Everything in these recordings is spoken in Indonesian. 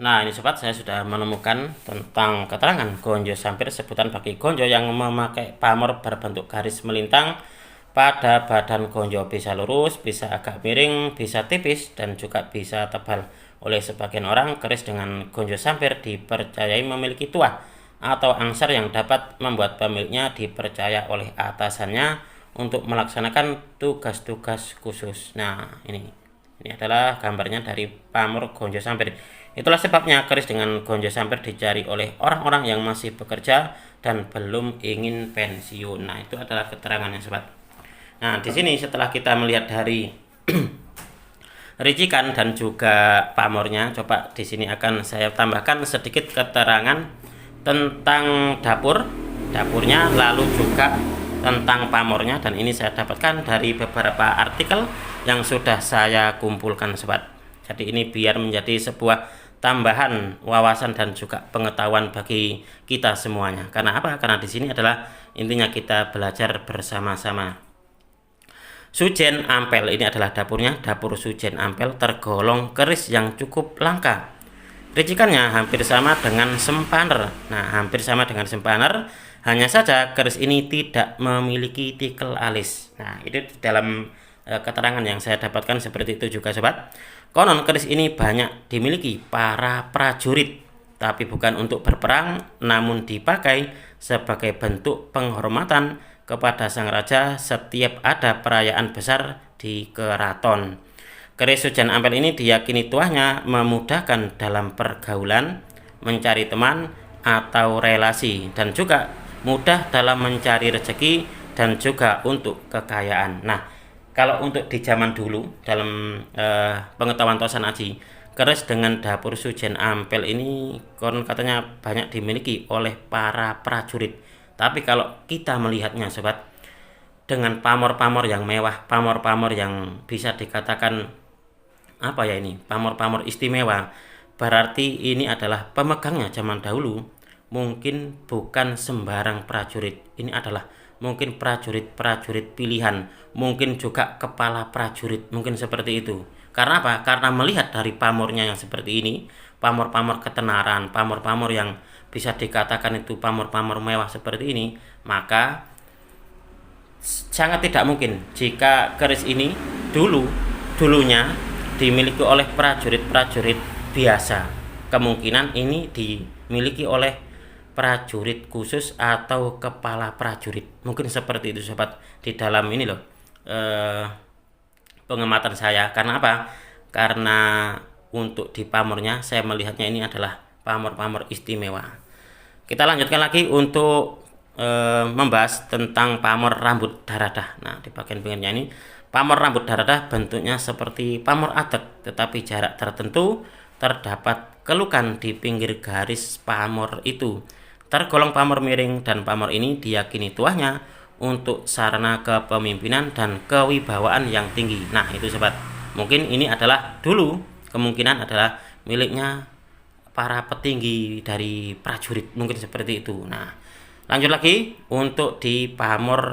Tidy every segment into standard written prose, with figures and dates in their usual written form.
Nah, ini sobat, saya sudah menemukan tentang keterangan gonjo sampir sebutan bagi gonjo yang memakai pamor berbentuk garis melintang pada badan gonjo, bisa lurus, bisa agak miring, bisa tipis, dan juga bisa tebal. Oleh sebagian orang, keris dengan gonjo sampir dipercayai memiliki tuah atau angsar yang dapat membuat pemiliknya dipercaya oleh atasannya untuk melaksanakan tugas-tugas khusus. Nah, ini adalah gambarnya dari pamor gonjo sampir. Itulah sebabnya keris dengan gonjo sampir dicari oleh orang-orang yang masih bekerja dan belum ingin pensiun. Nah, itu adalah keterangannya, sobat. Nah, di sini setelah kita melihat dari ricikan dan juga pamornya, coba di sini akan saya tambahkan sedikit keterangan tentang dapurnya, lalu juga tentang pamornya, dan ini saya dapatkan dari beberapa artikel yang sudah saya kumpulkan, sobat. Jadi ini biar menjadi sebuah tambahan wawasan dan juga pengetahuan bagi kita semuanya. Karena apa? Karena di sini adalah intinya kita belajar bersama-sama. Sujen ampel ini adalah dapurnya. Dapur Sujen ampel tergolong keris yang cukup langka. Ricikannya hampir sama dengan sempaner. Nah, hampir sama dengan sempaner, hanya saja keris ini tidak memiliki tikel alis. Nah, itu dalam keterangan yang saya dapatkan seperti itu juga, sobat. Konon keris ini banyak dimiliki para prajurit, tapi bukan untuk berperang, namun dipakai sebagai bentuk penghormatan kepada sang raja setiap ada perayaan besar di keraton. Keris Sujen ampel ini diyakini tuahnya memudahkan dalam pergaulan, mencari teman atau relasi, dan juga mudah dalam mencari rezeki dan juga untuk kekayaan. Nah, kalau untuk di zaman dulu dalam pengetahuan Tosan Aji, keris dengan dapur Sujen ampel ini konon katanya banyak dimiliki oleh para prajurit. Tapi kalau kita melihatnya, sobat, dengan pamor-pamor yang mewah, pamor-pamor yang bisa dikatakan apa ya, ini pamor-pamor istimewa, berarti ini adalah pemegangnya zaman dahulu mungkin bukan sembarang prajurit. Ini adalah mungkin prajurit-prajurit pilihan, mungkin juga kepala prajurit, mungkin seperti itu. Karena apa? Karena melihat dari pamornya yang seperti ini, pamor-pamor ketenaran, pamor-pamor yang bisa dikatakan itu pamor-pamor mewah seperti ini, maka sangat tidak mungkin jika keris ini dulunya dimiliki oleh prajurit-prajurit biasa. Kemungkinan ini dimiliki oleh prajurit khusus atau kepala prajurit, mungkin seperti itu, sobat, di dalam ini loh pengamatan saya. Karena apa? Karena untuk di pamornya saya melihatnya ini adalah pamor-pamor istimewa. Kita lanjutkan lagi untuk membahas tentang pamor rambut daradah. Nah, di bagian pinggirnya ini, pamor rambut daradah bentuknya seperti pamor adek, tetapi jarak tertentu terdapat kelukan di pinggir garis pamor itu. Tergolong pamor miring, dan pamor ini diyakini tuahnya untuk sarana kepemimpinan dan kewibawaan yang tinggi. Nah, itu, sobat, mungkin ini adalah dulu kemungkinan adalah miliknya para petinggi dari prajurit, mungkin seperti itu. Nah, lanjut lagi untuk di pamor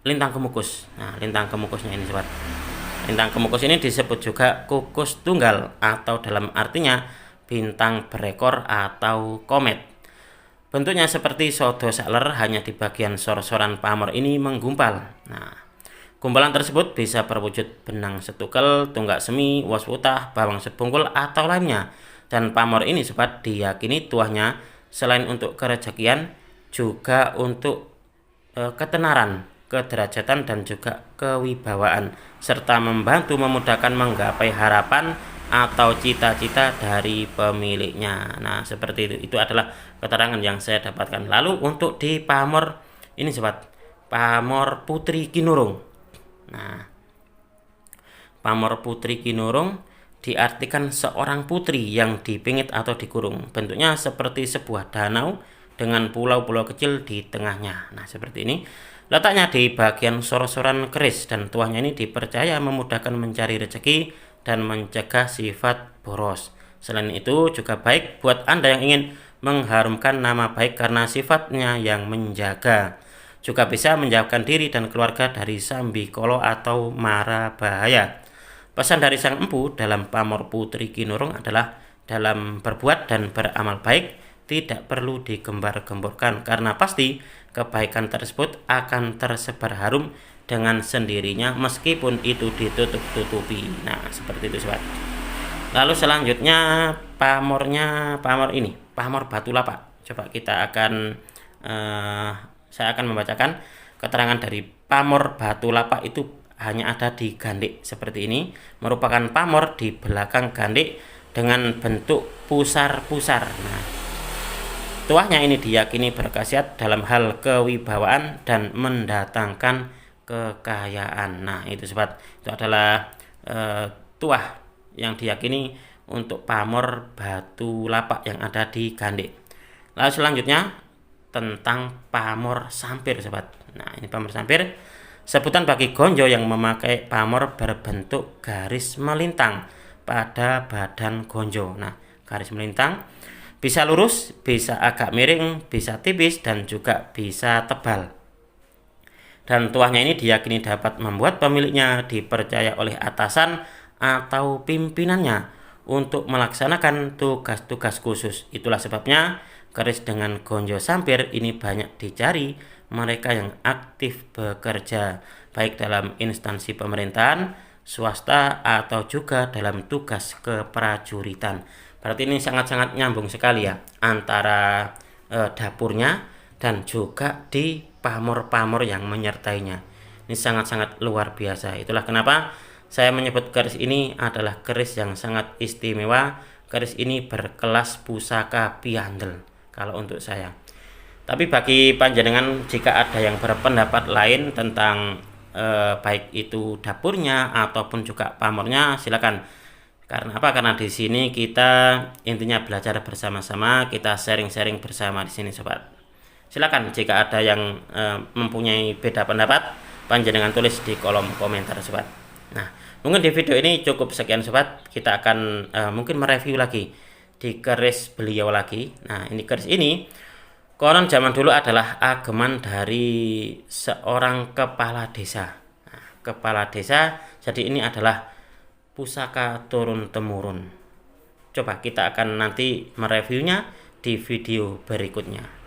lintang kemukus. Nah, lintang kemukusnya ini, sobat, lintang kemukus ini disebut juga kukus tunggal atau dalam artinya bintang berekor atau komet. Bentuknya seperti sodo saler, hanya di bagian sor-soran pamor ini menggumpal. Nah, gumpalan tersebut bisa berwujud benang setukel, tunggak semi, wos wutah, bawang sebungkul, atau lainnya. Dan pamor ini, sobat, diyakini tuahnya selain untuk kerejekian juga untuk ketenaran, kederajatan, dan juga kewibawaan, serta membantu memudahkan menggapai harapan atau cita-cita dari pemiliknya. Nah, seperti itu. Itu adalah keterangan yang saya dapatkan. Lalu untuk di pamor ini, sobat, pamor Putri Kinurung. Nah, pamor Putri Kinurung diartikan seorang putri yang dipingit atau dikurung. Bentuknya seperti sebuah danau dengan pulau-pulau kecil di tengahnya. Nah, seperti ini. Letaknya di bagian sor-soran keris, dan tuahnya ini dipercaya memudahkan mencari rezeki dan mencegah sifat boros. Selain itu juga baik buat Anda yang ingin mengharumkan nama baik karena sifatnya yang menjaga. Juga bisa menjauhkan diri dan keluarga dari sambikolo atau mara bahaya. Pesan dari sang empu dalam pamor Putri Kinurung adalah dalam berbuat dan beramal baik tidak perlu digembar-gemborkan karena pasti kebaikan tersebut akan tersebar harum dengan sendirinya meskipun itu ditutup-tutupi. Nah, seperti itu sobat. Lalu selanjutnya pamor ini, pamor batu lapak. Coba kita akan saya akan membacakan keterangan dari pamor batu lapak itu hanya ada di Gandik seperti ini, merupakan pamor di belakang Gandik dengan bentuk pusar-pusar. Nah, tuahnya ini diyakini berkhasiat dalam hal kewibawaan dan mendatangkan kekayaan. Nah, itu sobat, itu adalah tuah yang diyakini untuk pamor batu lapak yang ada di Gandik. Lalu selanjutnya tentang pamor sampir sobat. Nah, ini pamor sampir sebutan bagi gonjo yang memakai pamor berbentuk garis melintang pada badan gonjo. Nah, garis melintang bisa lurus, bisa agak miring, bisa tipis, dan juga bisa tebal. Dan tuahnya ini diyakini dapat membuat pemiliknya dipercaya oleh atasan atau pimpinannya untuk melaksanakan tugas-tugas khusus. Itulah sebabnya keris dengan gonjo sampir ini banyak dicari mereka yang aktif bekerja baik dalam instansi pemerintahan, swasta, atau juga dalam tugas keprajuritan. Berarti ini sangat-sangat nyambung sekali ya antara dapurnya dan juga di pamor-pamor yang menyertainya. Ini sangat-sangat luar biasa. Itulah kenapa saya menyebut keris ini adalah keris yang sangat istimewa. Keris ini berkelas pusaka piandel kalau untuk saya. Tapi bagi panjenengan jika ada yang berpendapat lain tentang baik itu dapurnya ataupun juga pamornya, silakan. Karena apa? Karena di sini kita intinya belajar bersama-sama, kita sharing-sharing bersama di sini sobat. Silakan jika ada yang mempunyai beda pendapat, panjenengan tulis di kolom komentar sobat. Nah, mungkin di video ini cukup sekian sobat. Kita akan mungkin mereview lagi di keris beliau lagi. Nah, ini keris ini konon zaman dulu adalah ageman dari seorang kepala desa. Nah, kepala desa, jadi ini adalah pusaka turun-temurun. Coba kita akan nanti mereviewnya di video berikutnya.